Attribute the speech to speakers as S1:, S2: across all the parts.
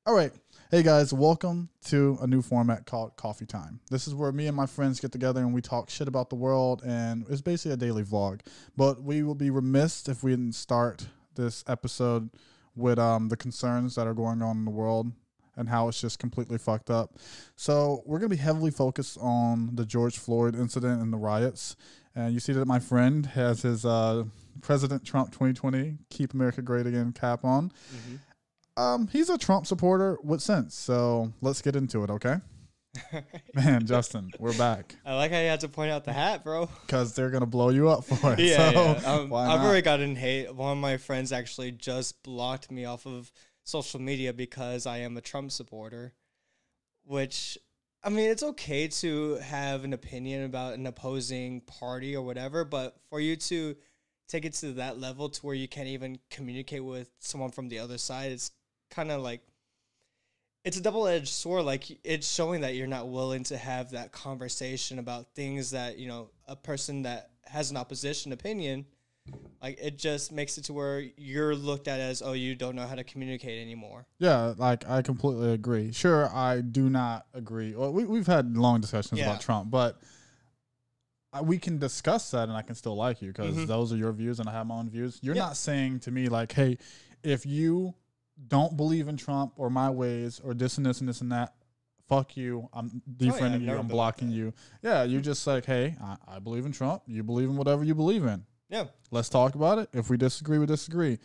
S1: All right. Hey, guys. Welcome to a new format called Coffee Time. This is where me and my friends get together and we talk shit about the world, and it's basically a daily vlog. But we will be remiss if we didn't start this episode with the concerns that are going on in the world and how it's just completely fucked up. So we're going to be heavily focused on the George Floyd incident and the riots. And you see that my friend has his President Trump 2020 Keep America Great Again cap on. Mm-hmm. He's a Trump supporter with sense, so let's get into it, okay? Man, Justin, we're back.
S2: I like how you had to point out the hat, bro.
S1: Because they're going to blow you up for it.
S2: Yeah,
S1: so
S2: yeah. I've already gotten hate. One of my friends actually just blocked me off of social media because I am a Trump supporter, which, I mean, it's okay to have an opinion about an opposing party or whatever, but for you to take it to that level to where you can't even communicate with someone from the other side, it's kind of like, it's a double-edged sword. Like, it's showing that you're not willing to have that conversation about things that, you know, a person that has an opposition opinion, like, it just makes it to where you're looked at as, oh, you don't know how to communicate anymore.
S1: Yeah, like, I completely agree. Sure, I do not agree. Well, we've had long discussions about Trump, but we can discuss that and I can still like you because those are your views and I have my own views. You're not saying to me, like, hey, if you don't believe in Trump or my ways or this and this and this and that, fuck you, I'm defriending you, I'm blocking you. Yeah, you're just like, hey, I believe in Trump, you believe in whatever you believe in. Yeah. Let's talk about it. If we disagree, we disagree.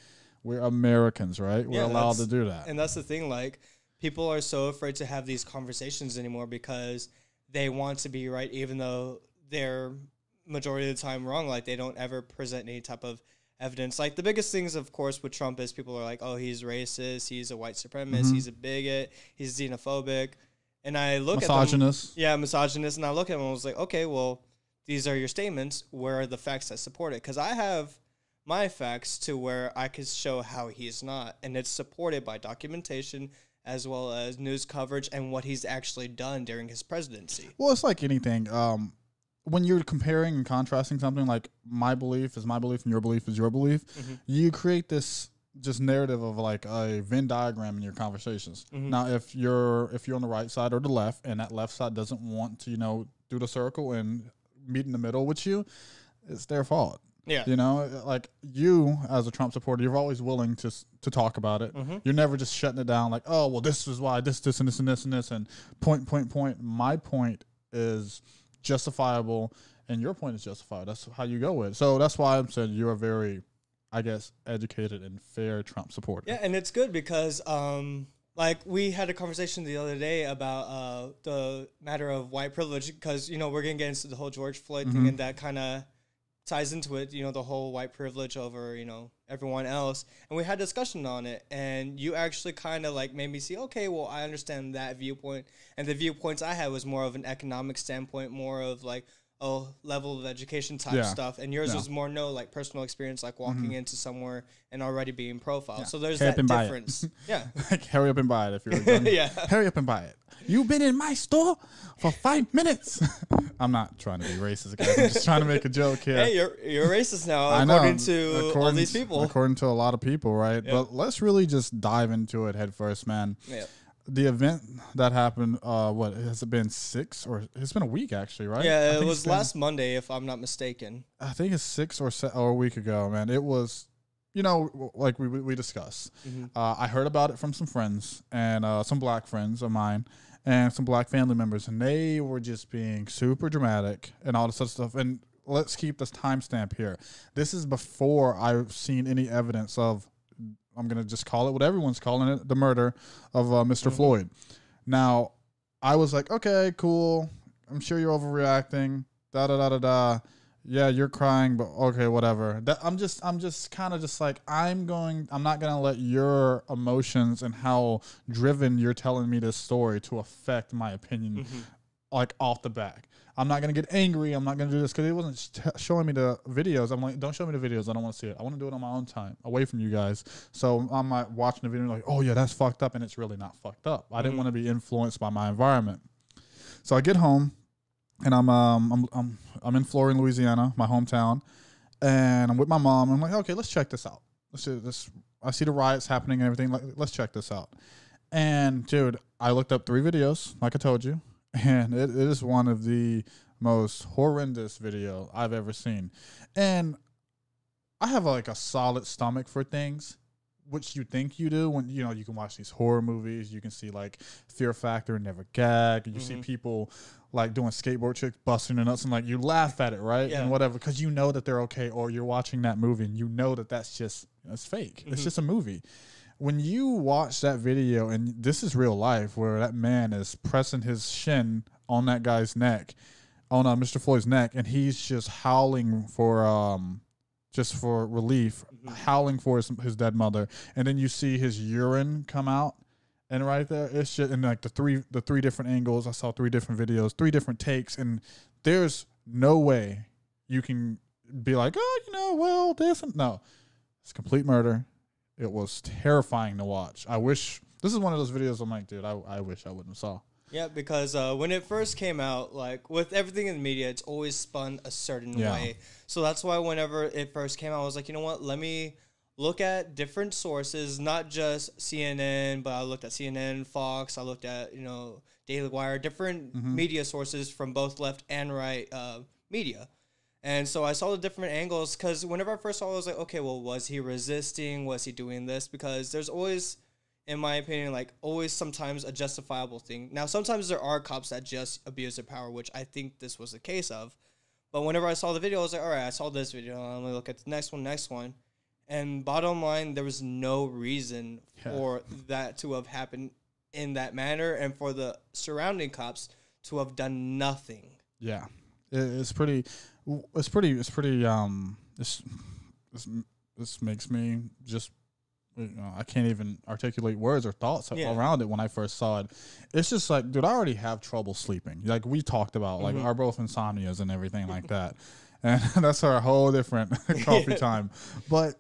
S1: We're Americans, right? We're allowed to do that.
S2: And that's the thing, like, people are so afraid to have these conversations anymore because they want to be right even though they're majority of the time wrong. Like, they don't ever present any type of evidence. Like, the biggest things, of course, with Trump is people are like, oh, he's racist, he's a white supremacist, he's a bigot, he's xenophobic. And I look
S1: misogynist.
S2: At them. Yeah, misogynist. And I look at him and I was like, okay, well, these are your statements. Where are the facts that support it? Because I have my facts to where I could show how he's not. And it's supported by documentation as well as news coverage and what he's actually done during his presidency.
S1: Well, it's like anything. When you're comparing and contrasting something, like my belief is my belief and your belief is your belief, you create this just narrative of like a Venn diagram in your conversations. Now, if you're on the right side or the left, and that left side doesn't want to, you know, do the circle and meet in the middle with you, it's their fault. Yeah, you know, like you as a Trump supporter, you're always willing to talk about it. You're never just shutting it down like, oh, well, this is why this and this and this and this and point. My point is justifiable and your point is justified. That's how you go with it. So that's why I'm saying you're a very, I guess, educated and fair Trump supporter.
S2: Yeah, and it's good because like we had a conversation the other day about the matter of white privilege because, you know, we're going to get into the whole George Floyd thing and that kind of ties into it, you know, the whole white privilege over, you know, everyone else. And we had a discussion on it, and you actually kind of like made me see, okay, well, I understand that viewpoint. And the viewpoints I had was more of an economic standpoint, more of like, oh, level of education type stuff. And yours was more like personal experience, like walking into somewhere and already being profiled. So there's that difference. Yeah.
S1: Like, hurry up and buy it if you're done. Hurry up and buy it. You've been in my store for 5 minutes. I'm not trying to be racist, guys. I'm just trying to make a joke here.
S2: Hey, you're racist now, according to all these people.
S1: According to a lot of people, right? Yep. But let's really just dive into it head first, man. Yeah. The event that happened, what, has it been 6 or it's been a week actually, right?
S2: Yeah, it was last Monday, if I'm not mistaken.
S1: I think it's 6 or a week ago, man. It was, you know, like we discussed. I heard about it from some friends and some black friends of mine and some black family members, and they were just being super dramatic and all this other stuff. And let's keep this timestamp here. This is before I've seen any evidence of, I'm going to just call it what everyone's calling it, the murder of Mr. Floyd. Now, I was like, okay, cool. I'm sure you're overreacting. Da-da-da-da-da. Yeah, you're crying, but okay, whatever. I'm just kind of just like, I'm not going to let your emotions and how driven you're telling me this story to affect my opinion, like off the back. I'm not going to get angry. I'm not going to do this because he wasn't showing me the videos. I'm like, don't show me the videos. I don't want to see it. I want to do it on my own time, away from you guys. So I'm like watching the video like, oh, yeah, that's fucked up, and it's really not fucked up. I didn't want to be influenced by my environment. So I get home, and I'm in Floyd, Louisiana, my hometown, and I'm with my mom. I'm like, okay, let's check this out. Let's do this. I see the riots happening and everything. Let's check this out. And dude, I looked up 3 videos, like I told you, and it is one of the most horrendous video I've ever seen. And I have like a solid stomach for things, which you think you do when, you know, you can watch these horror movies, you can see like Fear Factor and Never Gag, and you see people like doing skateboard tricks, busting their nuts, and like you laugh at it, right?
S2: Yeah.
S1: And whatever, because you know that they're okay, or you're watching that movie and you know that that's just, it's fake. It's just a movie. When you watch that video, and this is real life, where that man is pressing his shin on that guy's neck, on Mr. Floyd's neck, and he's just howling for just for relief, howling for his dead mother, and then you see his urine come out, and right there, it's just, and like the three different angles. I saw 3 different videos, 3 different takes, and there's no way you can be like, oh, you know, well, this and no, it's complete murder. It was terrifying to watch. I wish, this is one of those videos I'm like, dude, I wish I wouldn't have saw.
S2: Yeah, because when it first came out, like with everything in the media, it's always spun a certain way. So that's why whenever it first came out, I was like, you know what? Let me look at different sources, not just CNN, but I looked at CNN, Fox. I looked at, you know, Daily Wire, different media sources from both left and right media. And so I saw the different angles, because whenever I first saw it, I was like, okay, well, was he resisting? Was he doing this? Because there's always, in my opinion, like always sometimes a justifiable thing. Now, sometimes there are cops that just abuse their power, which I think this was the case of. But whenever I saw the video, I was like, all right, I saw this video. Let me look at the next one. And bottom line, there was no reason for that to have happened in that manner, and for the surrounding cops to have done nothing.
S1: Yeah, this makes me just, you know, I can't even articulate words or thoughts around it when I first saw it. It's just like, dude, I already have trouble sleeping. Like we talked about, like our both insomnias and everything like that. And that's our whole different coffee time. But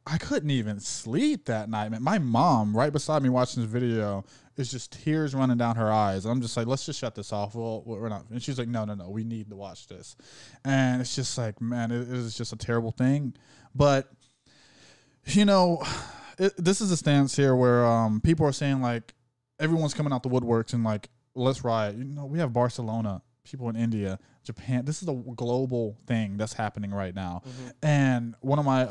S1: I couldn't even sleep that night, man. My mom, right beside me watching this video, is just tears running down her eyes. I'm just like, let's just shut this off. Well, we're not. And she's like, no, we need to watch this. And it's just like, man, it is just a terrible thing. But, you know, this is a stance here where people are saying, like, everyone's coming out the woodworks and, like, let's riot. You know, we have Barcelona, people in India, Japan. This is a global thing that's happening right now. And I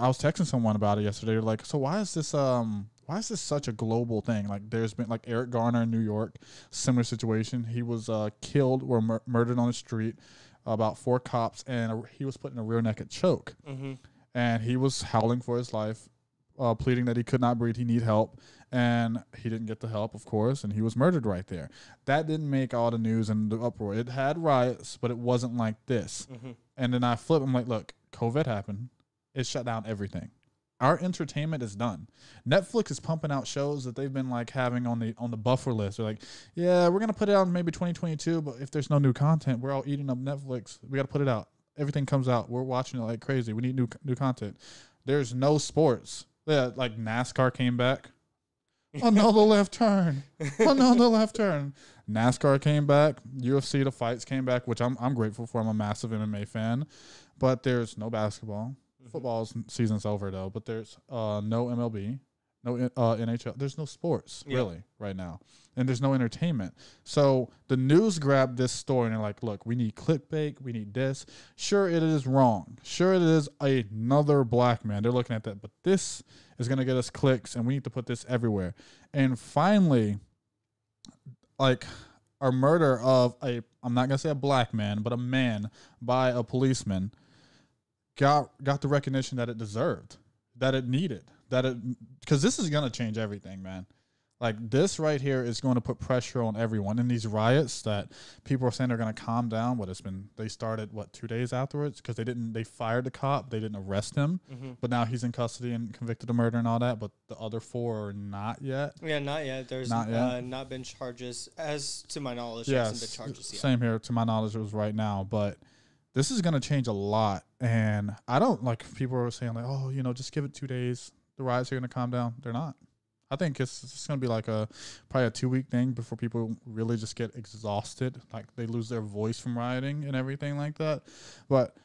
S1: was texting someone about it yesterday. They're like, so why is this such a global thing? Like, there's been, like, Eric Garner in New York, similar situation. He was killed or murdered on the street, about 4 cops, and he was put in a rear naked choke. And he was howling for his life, pleading that he could not breathe, he need help, and he didn't get the help, of course, and he was murdered right there. That didn't make all the news and the uproar. It had riots, but it wasn't like this. And then I flip, I'm like, look, COVID happened. It shut down everything. Our entertainment is done. Netflix is pumping out shows that they've been like having on the buffer list. They're like, yeah, we're gonna put it out in maybe 2022, but if there's no new content, we're all eating up Netflix. We got to put it out. Everything comes out. We're watching it like crazy. We need new content. There's no sports. Yeah, like NASCAR came back. Another left turn. Another left turn. NASCAR came back. UFC, the fights came back, which I'm grateful for. I'm a massive MMA fan. But there's no basketball. Football season's over, though. But there's no MLB, no NHL. There's no sports, really, right now. And there's no entertainment. So the news grabbed this story and they're like, look, we need clickbait. We need this. Sure, it is wrong. Sure, it is another black man. They're looking at that. But this is going to get us clicks, and we need to put this everywhere. And finally, like, our murder of I'm not going to say a black man, but a man by a policeman got the recognition that it deserved, that it needed, because this is going to change everything, man. Like, this right here is going to put pressure on everyone. In these riots that people are saying they're going to calm down, they started, 2 days afterwards? Because they fired the cop. They didn't arrest him. But now he's in custody and convicted of murder and all that. But the other 4 are not yet.
S2: Yeah, not yet. There's not been charges. As to my knowledge, there hasn't been charges yet.
S1: Same here. To my knowledge, it was right now. But this is going to change a lot. And I don't, like, people are saying, like, oh, just give it 2 days. The riots are going to calm down. They're not. I think it's going to be like probably a 2-week thing before people really just get exhausted. Like, they lose their voice from rioting and everything like that. But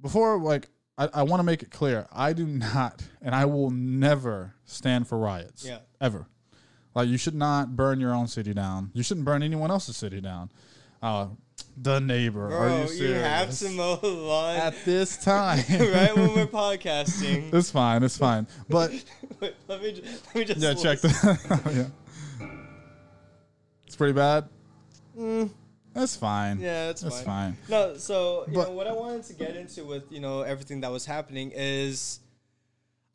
S1: before, like, I want to make it clear, I do not, and I will never stand for riots. Yeah. Ever. Like, you should not burn your own city down. You shouldn't burn anyone else's city down. The neighbor.
S2: Bro,
S1: are you serious?
S2: You have to mow the lawn
S1: at this time,
S2: right when we're podcasting.
S1: It's fine. It's fine. But
S2: wait, let me just
S1: check the. Yeah, it's pretty bad. That's fine.
S2: Yeah, that's fine. No, so you know what I wanted to get into with everything that was happening is,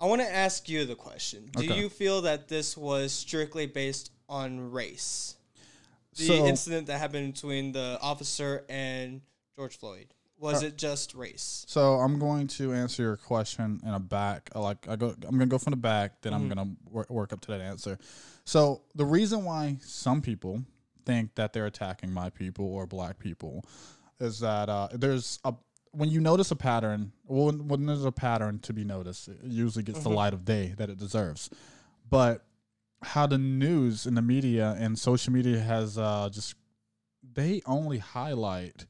S2: I want to ask you the question: do you feel that this was strictly based on race? The incident that happened between the officer and George Floyd, was it just race?
S1: So I'm going to answer your question in a back. I'm going to go from the back, then I'm going to work up to that answer. So the reason why some people think that they're attacking my people or black people is that when you notice a pattern, when there's a pattern to be noticed, it usually gets the light of day that it deserves. But how the news and the media and social media has they only highlight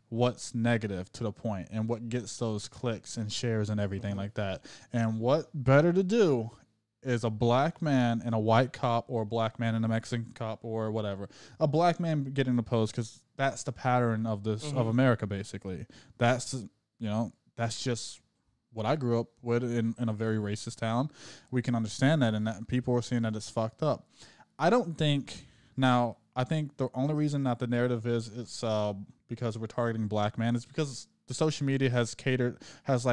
S1: what's negative to the point and what gets those clicks and shares and everything like that. And what better to do is a black man and a white cop, or a black man and a Mexican cop, or whatever. A black man getting the post, because that's the pattern of this of America, basically. That's that's just what I grew up with in a very racist town. We can understand that, and that people are seeing that it's fucked up. I think the only reason that the narrative is it's because we're targeting black men is because the social media has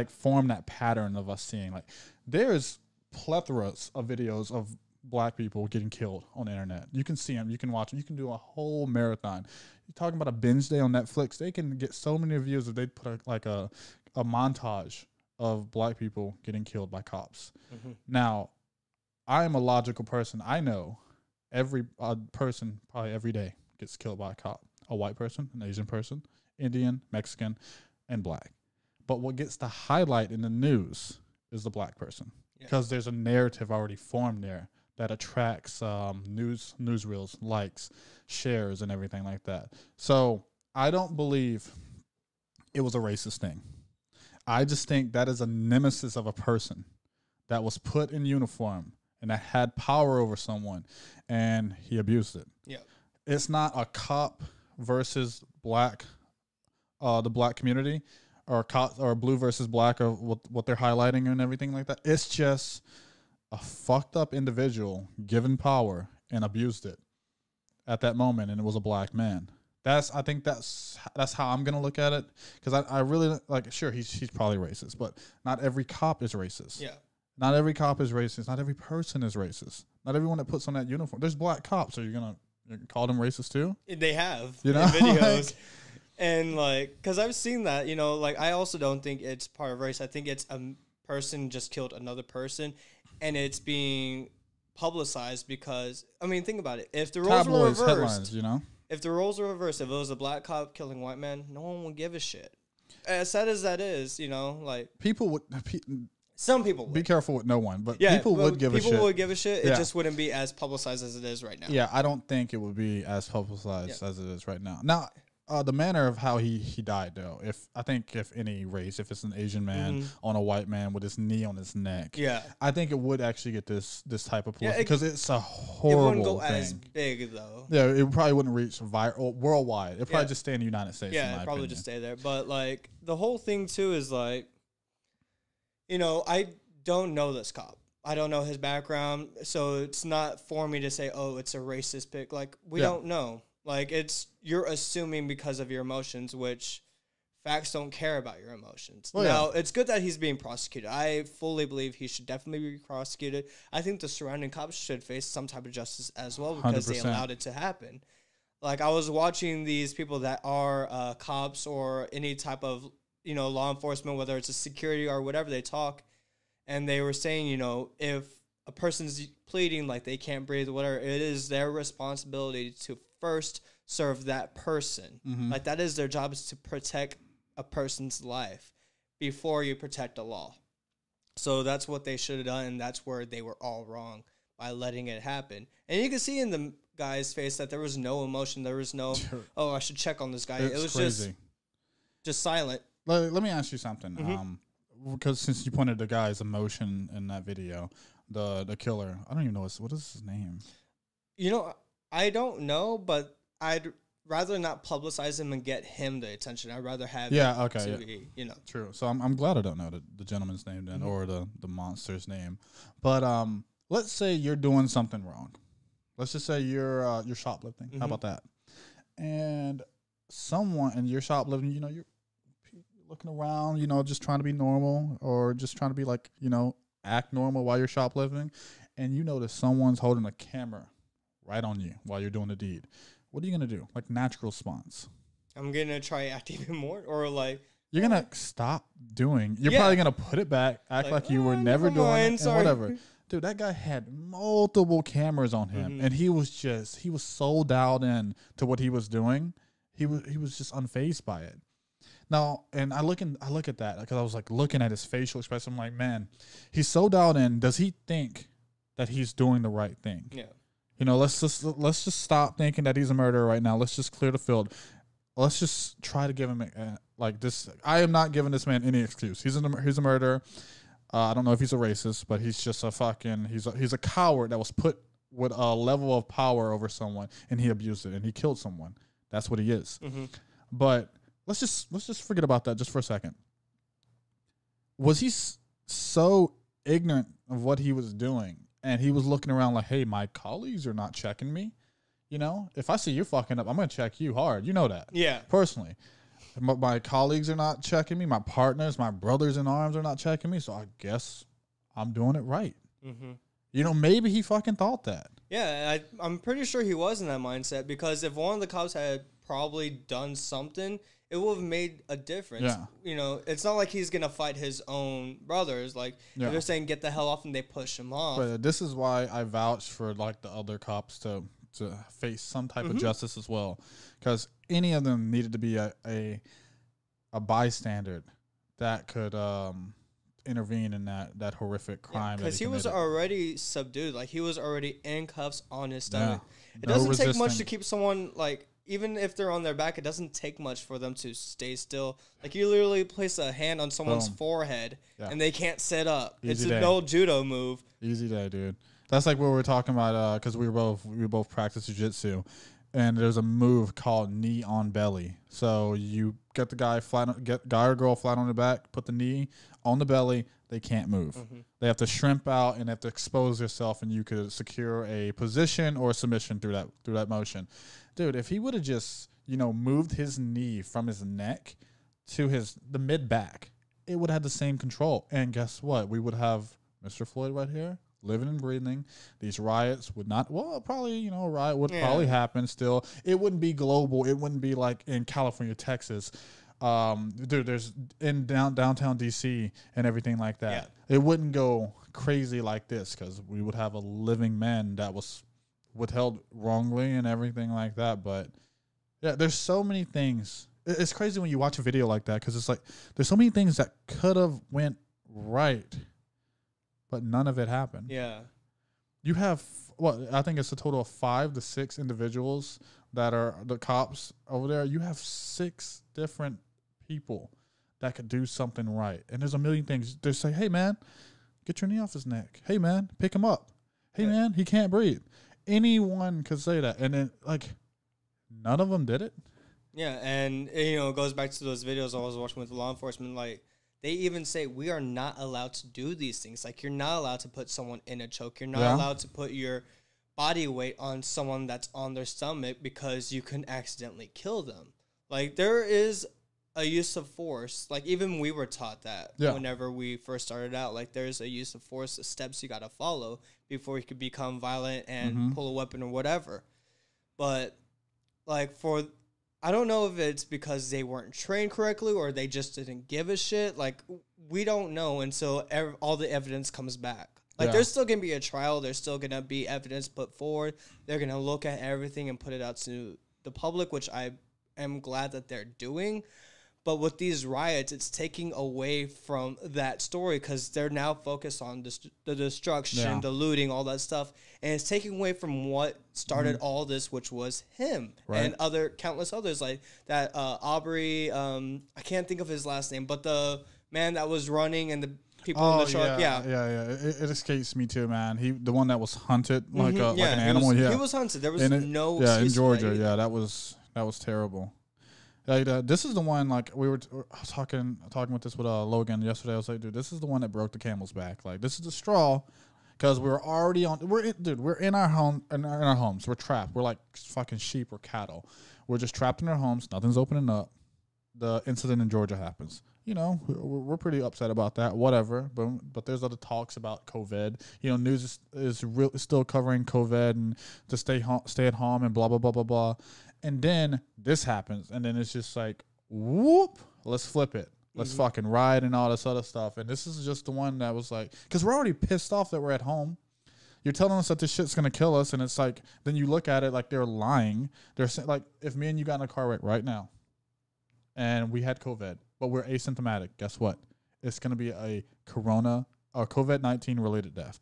S1: formed that pattern of us seeing, like, there's plethoras of videos of black people getting killed on the internet. You can see them, you can watch them, you can do a whole marathon. You're talking about a binge day on Netflix. They can get so many views if they put a montage of black people getting killed by cops. Now, I am a logical person. I know every person probably every day gets killed by a cop. A white person, an Asian person, Indian, Mexican, and black. But what gets the highlight in the news is the black person, because there's a narrative already formed there that attracts newsreels, likes, shares, and everything like that. So I don't believe it was a racist thing. I just think that is a nemesis of a person that was put in uniform and that had power over someone, and he abused it. Yeah, it's not a cop versus black, the black community, or blue versus black, or what they're highlighting and everything like that. It's just a fucked up individual given power and abused it at that moment, and it was a black man. I think that's how I'm gonna look at it, because I really like. Sure, he's probably racist, but not every cop is racist. Yeah, not every cop is racist. Not every person is racist. Not everyone that puts on that uniform. There's black cops. Are you gonna call them racist too?
S2: They have, in videos, and because I've seen that. I also don't think it's part of race. I think it's a person just killed another person, and it's being publicized because think about it. If the roles were reversed,
S1: headlines,
S2: if the roles were reversed, if it was a black cop killing a white man, no one would give a shit. As sad as that is,
S1: people would.
S2: Some people would.
S1: Be careful with no one, but people would give a shit.
S2: People would give a shit. It just wouldn't be as publicized as it is right now.
S1: Yeah, I don't think it would be as publicized as it is right now. Now, the manner of how he died, though, if any race, if it's an Asian man on a white man with his knee on his neck, I think it would actually get this type of publicity, because it's a horrible thing. It wouldn't go as
S2: big, though.
S1: Yeah, it probably wouldn't reach worldwide. It'd probably just stay in the United States.
S2: Yeah, it'd probably just stay there. But the whole thing too is I don't know this cop. I don't know his background, so it's not for me to say, oh, it's a racist pick. We don't know. You're assuming because of your emotions, which facts don't care about your emotions. Now, it's good that he's being prosecuted. I fully believe he should definitely be prosecuted. I think the surrounding cops should face some type of justice as well, because 100%. They allowed it to happen. I was watching these people that are cops or any type of, law enforcement, whether it's a security or whatever, they talk, and they were saying, if a person's pleading like they can't breathe or whatever, it is their responsibility to first serve that person. That is their job, is to protect a person's life before you protect the law. So that's what they should have done, and that's where they were all wrong by letting it happen. And you can see in the guy's face that there was no emotion. There was no, oh, I should check on this guy. It was crazy. just silent.
S1: Let me ask you something. Because since you pointed the guy's emotion in that video, the killer, I don't even know what is his name.
S2: You know, I don't know, but I'd rather not publicize him and get him the attention. I'd rather have you know.
S1: True. So I'm glad I don't know the gentleman's name then, or the monster's name. But let's say you're doing something wrong. Let's just say you're shoplifting. How about that? And you're shoplifting, you know, you're looking around, you know, just trying to be normal, or just trying to be like, you know, act normal while you're shoplifting, and you notice someone's holding a camera right on you while you're doing the deed. What are you gonna do? Like, natural response.
S2: I'm gonna try act even more, or like
S1: you're gonna stop doing. You're probably gonna put it back, act like you were never doing it, and whatever. Dude, that guy had multiple cameras on him, and he was so dialed in to what he was doing. He was just unfazed by it. Now, and I look at that because I was like looking at his facial expression. I'm like, man, he's so dialed in. Does he think that he's doing the right thing?
S2: Yeah.
S1: You know, let's just stop thinking that he's a murderer right now. Let's just clear the field. Let's just try to give him like this. I am not giving this man any excuse. He's a murderer. I don't know if he's a racist, but he's just he's a coward that was put with a level of power over someone, and he abused it, and he killed someone. That's what he is. But let's just forget about that just for a second. Was he so ignorant of what he was doing, and he was looking around like, hey, my colleagues are not checking me? You know, if I see you fucking up, I'm going to check you hard. You know that.
S2: Yeah.
S1: Personally. My colleagues are not checking me. My partners, my brothers in arms are not checking me. So I guess I'm doing it right. You know, maybe he fucking thought that.
S2: Yeah, I'm pretty sure he was in that mindset, because if one of the cops had probably done something, it would have made a difference.
S1: Yeah.
S2: You know, it's not like he's going to fight his own brothers. Like, if they're saying get the hell off and they push him off.
S1: But this is why I vouch for, like, the other cops to face some type of justice as well. Because any of them needed to be a bystander that could intervene in that horrific crime.
S2: Because he was already subdued. Like, he was already in cuffs on his stomach.
S1: Yeah.
S2: It doesn't take much to keep someone, like, even if they're on their back, it doesn't take much for them to stay still. Like, you literally place a hand on someone's forehead, and they can't sit up. It's an old judo move.
S1: Easy day, dude. That's like what we were talking about, because we both practice jiu-jitsu, and there's a move called knee on belly. So you get the guy or girl flat on the back, put the knee on the belly. They can't move. They have to shrimp out and have to expose themselves, and you could secure a position or a submission through that motion. Dude, if he would have just, you know, moved his knee from his neck to the mid back, it would have had the same control. And guess what? We would have Mr. Floyd right here, living and breathing. These riots would not, well, probably, you know, a riot would probably happen still. It wouldn't be global. It wouldn't be like in California, Texas. Dude, there's in downtown DC and everything like that. Yeah. It wouldn't go crazy like this, because we would have a living man that was withheld wrongly and everything like that. But yeah, there's so many things. It's crazy when you watch a video like that, because it's like there's so many things that could have went right, but none of it happened.
S2: Yeah.
S1: You have, I think it's a total of 5 to 6 individuals that are the cops over there. You have 6 different people that could do something right. And there's a million things. They say, hey, man, get your knee off his neck. Hey, man, pick him up. Hey, man, he can't breathe. Anyone could say that. And then, like, none of them did it.
S2: Yeah, and, you know, it goes back to those videos I was watching with law enforcement. Like, they even say we are not allowed to do these things. Like, you're not allowed to put someone in a choke. You're not allowed to put your body weight on someone that's on their stomach, because you can accidentally kill them. Like, there is a use of force. Like, even we were taught that whenever we first started out. Like, there's a use of force, the steps you got to follow before you could become violent and pull a weapon or whatever. But, like, I don't know if it's because they weren't trained correctly or they just didn't give a shit. Like, we don't know until all the evidence comes back. Like, there's still going to be a trial. There's still going to be evidence put forward. They're going to look at everything and put it out to the public, which I am glad that they're doing. But with these riots, it's taking away from that story, because they're now focused on the destruction, the looting, all that stuff. And it's taking away from what started all this, which was him and countless others like that. Aubrey, I can't think of his last name, but the man that was running and people in the truck.
S1: Yeah. It escapes me too, man. The one that was hunted like an animal.
S2: He was hunted. There was no.
S1: Yeah, in Georgia. Yeah, that was terrible. This is the one, like, I was talking with Logan yesterday. I was like, dude, this is the one that broke the camel's back. Like, this is the straw, because we're in our homes. We're trapped. We're like fucking sheep or cattle. We're just trapped in our homes. Nothing's opening up. The incident in Georgia happens. You know, we're pretty upset about that. Whatever. But there's other talks about COVID. You know, news is still covering COVID and to stay at home and blah blah blah blah blah. And then this happens, and then it's just like, whoop, let's flip it. Let's fucking ride and all this other stuff. And this is just the one that was like, because we're already pissed off that we're at home. You're telling us that this shit's going to kill us, and it's like, then you look at it like they're lying. They're like, if me and you got in a car wreck right now, and we had COVID, but we're asymptomatic, guess what? It's going to be a COVID-19 related death.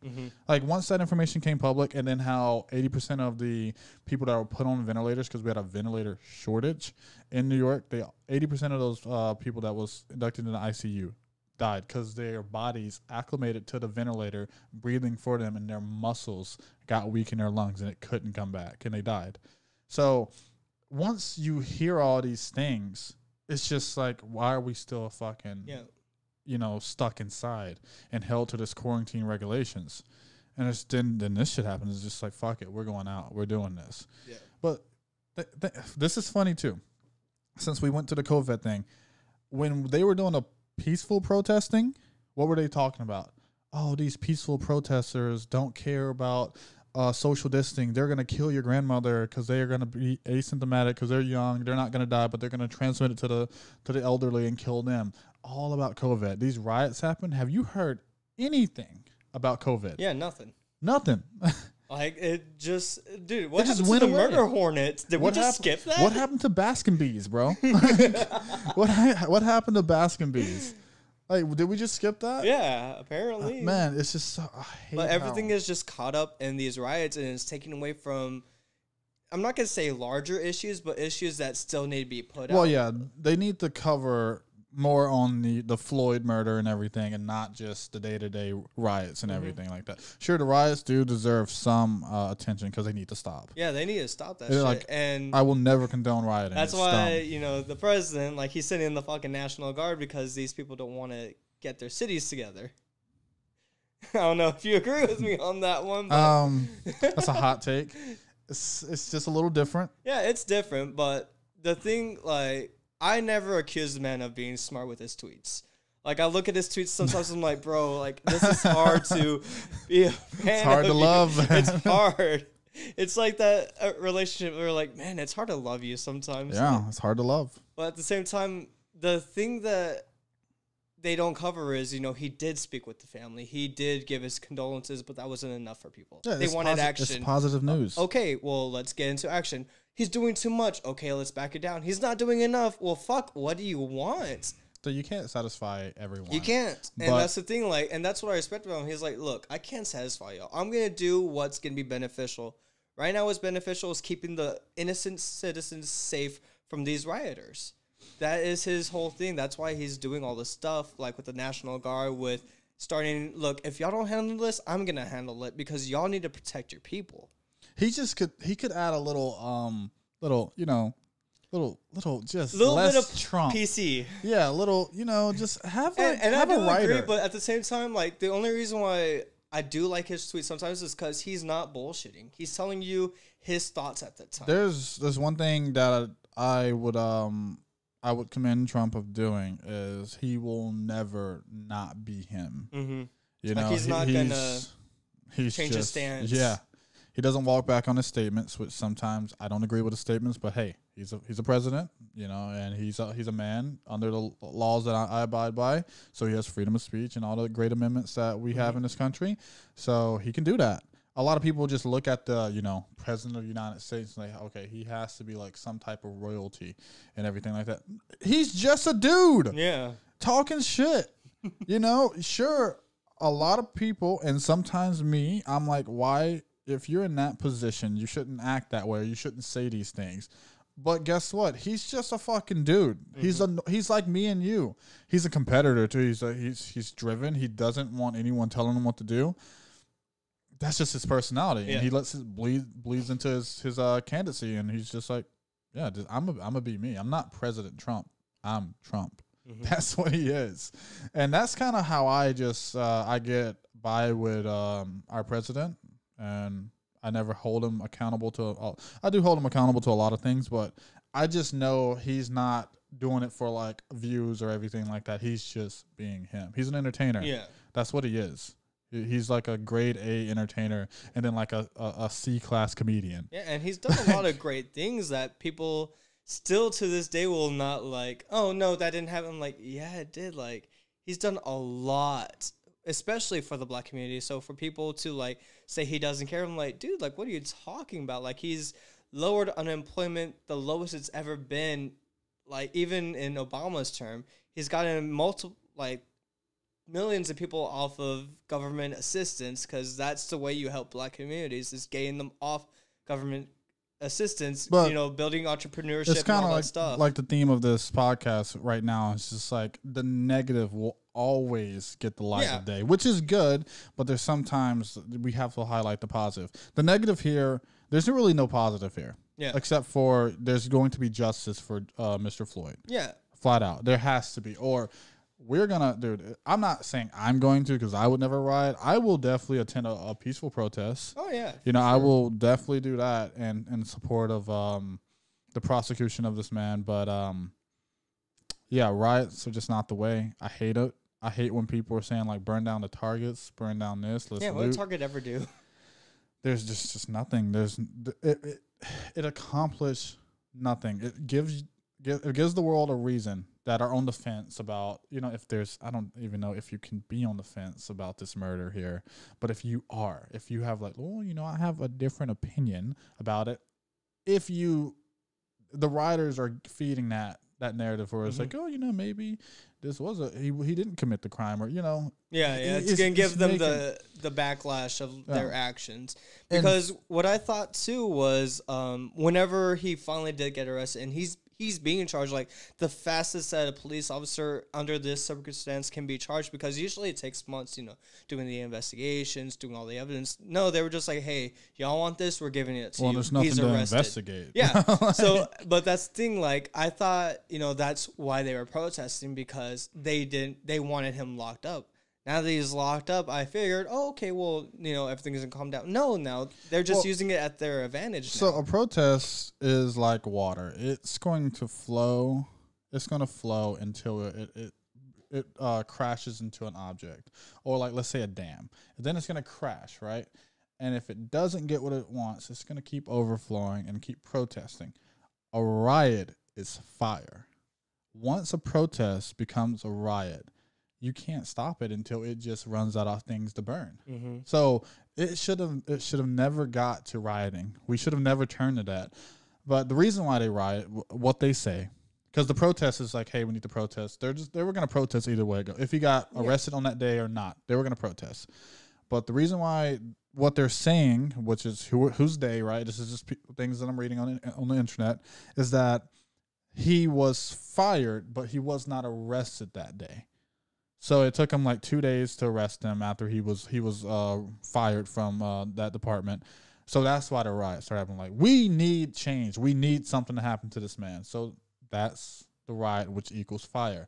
S1: Like, once that information came public, and then how 80% of the people that were put on ventilators, because we had a ventilator shortage in New York, 80% of those people that was inducted in the ICU died because their bodies acclimated to the ventilator breathing for them, and their muscles got weak in their lungs, and it couldn't come back, and they died. So once you hear all these things, it's just like, why are we still fucking stuck inside and held to this quarantine regulations? And then this shit happens. It's just like, fuck it, we're going out, we're doing this. Yeah. But this is funny too. Since we went to the COVID thing, when they were doing a peaceful protesting, what were they talking about? Oh, these peaceful protesters don't care about social distancing. They're going to kill your grandmother because they are going to be asymptomatic because they're young. They're not going to die, but they're going to transmit it to the elderly and kill them. All about COVID. These riots happen. Have you heard anything about COVID?
S2: Yeah, nothing. Like, it just, dude, what happened to the murder hornets? Did we just skip that?
S1: What happened to Baskin Bees, bro? What happened to Baskin Bees? Like, did we just skip that?
S2: Yeah, apparently.
S1: Man, it's just so,
S2: but everything is just caught up in these riots, and it's taken away from, I'm not going to say larger issues, but issues that still need to be put out.
S1: Well, yeah, they need to cover more on the Floyd murder and everything, and not just the day-to-day riots and everything like that. Sure, the riots do deserve some attention because they need to stop.
S2: Yeah, they need to stop that shit.
S1: Like,
S2: and
S1: I will never condone rioting.
S2: That's why, the president, like, he's sending the fucking National Guard because these people don't want to get their cities together. I don't know if you agree with me on that one. But
S1: that's a hot take. It's just a little different.
S2: Yeah, it's different, but the thing, like, I never accused the man of being smart with his tweets. Like, I look at his tweets sometimes, I'm like, bro, like, this is hard to be a fan.
S1: It's hard to love.
S2: It's hard. It's like that relationship where, like, man, it's hard to love you sometimes.
S1: Yeah, it's hard to love.
S2: But at the same time, the thing that they don't cover is, he did speak with the family. He did give his condolences, but that wasn't enough for people. Yeah, they wanted action.
S1: It's positive news.
S2: Okay, well, let's get into action. He's doing too much. Okay, let's back it down. He's not doing enough. Well, fuck, what do you want?
S1: So you can't satisfy everyone.
S2: You can't. And that's the thing, like, and that's what I respect about him. He's like, look, I can't satisfy y'all. I'm going to do what's going to be beneficial. Right now, what's beneficial is keeping the innocent citizens safe from these rioters. That is his whole thing. That's why he's doing all this stuff, like with the National Guard, with starting, look, if y'all don't handle this, I'm going to handle it because y'all need to protect your people.
S1: He could add a little just
S2: little
S1: less
S2: bit of
S1: Trump
S2: PC.
S1: Yeah, a little, just have a
S2: and
S1: have
S2: I do
S1: a writer.
S2: agree, but at the same time, like, the only reason why I do like his tweets sometimes is because he's not bullshitting. He's telling you his thoughts at that time.
S1: There's one thing that I would commend Trump of doing is he will never not be him. Mm-hmm.
S2: Like, he's not gonna change his stance.
S1: Yeah. He doesn't walk back on his statements, which sometimes I don't agree with his statements, but hey, he's a president, and he's a man under the laws that I abide by. So he has freedom of speech and all the great amendments that we have in this country. So he can do that. A lot of people just look at the, president of the United States and like, okay, he has to be like some type of royalty and everything like that. He's just a dude.
S2: Yeah.
S1: Talking shit. Sure, a lot of people, and sometimes me, I'm like, why? If you're in that position, you shouldn't act that way. You shouldn't say these things. But guess what? He's just a fucking dude. He's like me and you. He's a competitor too. He's driven. He doesn't want anyone telling him what to do. That's just his personality, and he lets it bleeds into his candidacy, and he's just like, yeah, I'm gonna be me. I'm not President Trump. I'm Trump. That's what he is, and that's kind of how I just I get by with our president, and I never hold him accountable to. I do hold him accountable to a lot of things, but I just know he's not doing it for like views or everything like that. He's just being him. He's an entertainer. Yeah, that's what he is. He's like a grade A entertainer and then like a C-class comedian.
S2: Yeah, and he's done a lot of great things that people still to this day will not like, oh, no, that didn't happen. Like, yeah, it did. Like, he's done a lot, especially for the black community. So for people to, like, say he doesn't care, I'm like, dude, like, what are you talking about? Like, he's lowered unemployment the lowest it's ever been. Like, even in Obama's term, he's gotten multiple, like, millions of people off of government assistance, because that's the way you help black communities, is getting them off government assistance, but, you know, building entrepreneurship. It's kind of
S1: like
S2: stuff.
S1: Like the theme of this podcast right now is just like the negative will always get the light of day, which is good, but there's sometimes we have to highlight the positive. The negative here, there's really no positive here. Yeah. Except for there's going to be justice for Mr. Floyd. Yeah. Flat out. There has to be. Or we're going to, dude, I'm not saying I'm going to, because I would never riot. I will definitely attend a peaceful protest. Oh, yeah. You know, sure. I will definitely do that in support of the prosecution of this man. But, yeah, riots are just not the way. I hate it. I hate when people are saying, like, burn down the targets, burn down this.
S2: Let's what did Target ever do?
S1: There's just nothing. It accomplished nothing. It gives the world a reason that are on the fence about, you know, if there's, I don't even know if you can be on the fence about this murder here, but if you have like, oh, you know, I have a different opinion about it. The writers are feeding that narrative where it's like, oh, you know, maybe this was he didn't commit the crime, or, you know.
S2: Yeah, it's going to give them the backlash of their actions. Because what I thought too was whenever he finally did get arrested, and he's being charged, like the fastest that a police officer under this circumstance can be charged, because usually it takes months, you know, doing the investigations, doing all the evidence. No, they were just like, hey, y'all want this? We're giving it to you.
S1: There's nothing to investigate.
S2: Yeah. So, but that's the thing, like, I thought, you know, that's why they were protesting, because they wanted him locked up. Now that he's locked up, I figured, oh, okay, well, you know, everything's going to calm down. No, they're just using it at their advantage now.
S1: So a protest is like water. It's going to flow. It's going to flow until it crashes into an object. Or like, let's say a dam. And then it's going to crash, right? And if it doesn't get what it wants, it's going to keep overflowing and keep protesting. A riot is fire. Once a protest becomes a riot, you can't stop it until it just runs out of things to burn. Mm-hmm. So it should have never got to rioting. We should have never turned to that. But the reason why they riot, what they say, because the protest is like, hey, we need to protest. They were going to protest either way. If he got arrested on that day or not, they were going to protest. But the reason why, what they're saying, which is whose day, right? This is just things that I'm reading on the internet, is that he was fired, but he was not arrested that day. So it took him like 2 days to arrest him after he was fired from that department. So that's why the riots started happening. Like, we need change. We need something to happen to this man. So that's the riot, which equals fire.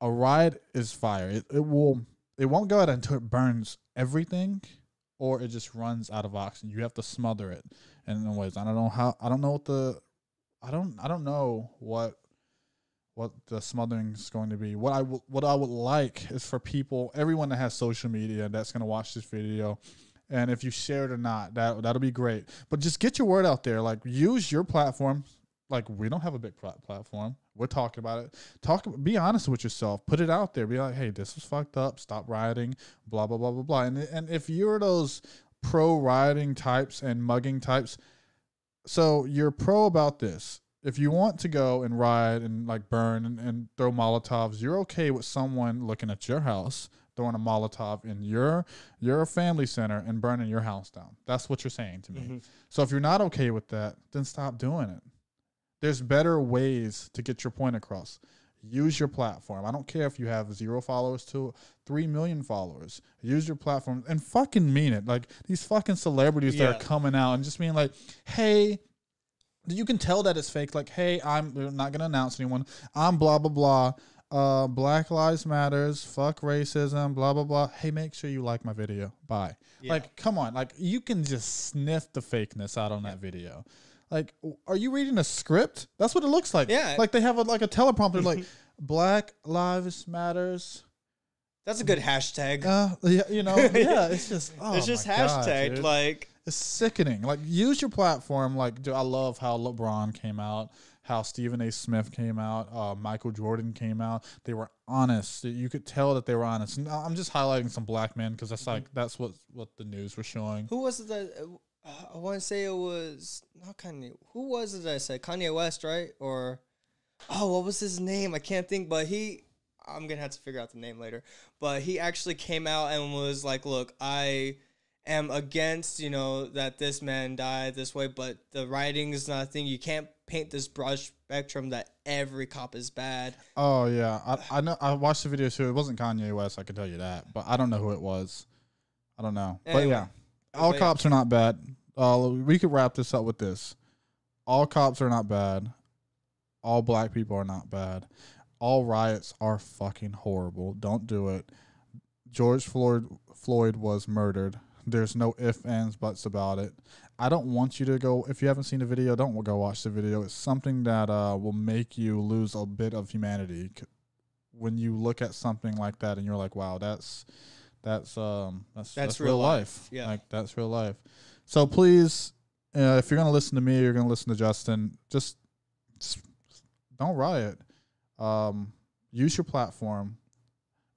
S1: A riot is fire. It won't go out until it burns everything, or it just runs out of oxygen. You have to smother it in ways. I don't know what the smothering is going to be. What I would like is for people, everyone that has social media that's going to watch this video, and if you share it or not, that'll be great. But just get your word out there. Like, use your platform. Like, we don't have a big platform. We're talking about it. Be honest with yourself. Put it out there. Be like, hey, this was fucked up. Stop rioting. Blah blah blah blah blah. And if you're those pro rioting types and mugging types, so you're pro about this. If you want to go and riot and like burn and throw Molotovs, you're okay with someone looking at your house, throwing a Molotov in your family center and burning your house down. That's what you're saying to me. Mm-hmm. So if you're not okay with that, then stop doing it. There's better ways to get your point across. Use your platform. I don't care if you have 0 followers to 3 million followers. Use your platform and fucking mean it. Like these fucking celebrities that are coming out and just being like, hey, you can tell that it's fake. Like, hey, we're not going to announce anyone. I'm blah, blah, blah. Black Lives Matters. Fuck racism. Blah, blah, blah. Hey, make sure you like my video. Bye. Yeah. Like, come on. Like, you can just sniff the fakeness out on that video. Like, are you reading a script? That's what it looks like.
S2: Yeah.
S1: Like, they have a teleprompter, like, Black Lives Matters.
S2: That's a good hashtag.
S1: Yeah, you know, yeah, it's just,
S2: it's just hashtagged, like.
S1: It's sickening. Like, use your platform. Like, I love how LeBron came out, how Stephen A. Smith came out, Michael Jordan came out. They were honest. You could tell that they were honest. And I'm just highlighting some black men because that's like, that's what the news was showing.
S2: Who was it that... I want to say it was not Kanye. Who was it that I said? Kanye West, right? Or, what was his name? I can't think, but I'm going to have to figure out the name later. But he actually came out and was like, look, I am against, that this man died this way, but the writing is not a thing. You can't paint this broad spectrum that every cop is bad.
S1: Oh, yeah. I know. I watched the video too. It wasn't Kanye West, I can tell you that. But I don't know who it was. I don't know. Anyway. But yeah. All cops are not bad. We could wrap this up with this. All cops are not bad. All black people are not bad. All riots are fucking horrible. Don't do it. George Floyd was murdered. There's no ifs, ands, buts about it. I don't want you to go. If you haven't seen the video, don't go watch the video. It's something that will make you lose a bit of humanity. When you look at something like that and you're like, wow, that's real life.
S2: Yeah.
S1: Like, that's real life. So please, if you're going to listen to me, you're going to listen to Justin, just don't riot. Use your platform.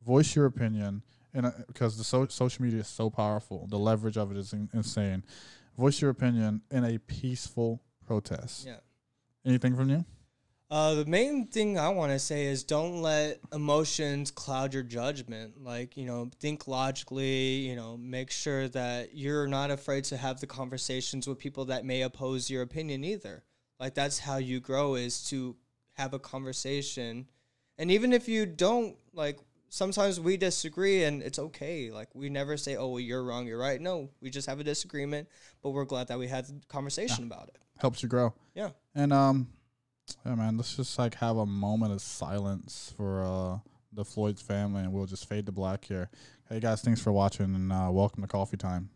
S1: Voice your opinion. And because the social media is so powerful. The leverage of it is insane. Voice your opinion in a peaceful protest.
S2: Yeah.
S1: Anything from you?
S2: The main thing I want to say is don't let emotions cloud your judgment. Like, think logically, make sure that you're not afraid to have the conversations with people that may oppose your opinion either. Like, that's how you grow, is to have a conversation. And even if you don't, like, sometimes we disagree and it's okay. Like, we never say, oh, well, you're wrong, you're right. No, we just have a disagreement, but we're glad that we had the conversation about it.
S1: Helps you grow.
S2: Yeah.
S1: And, yeah, man, let's just like have a moment of silence for the Floyd's family, and we'll just fade to black here. Hey guys, thanks for watching, and welcome to Coffee Time.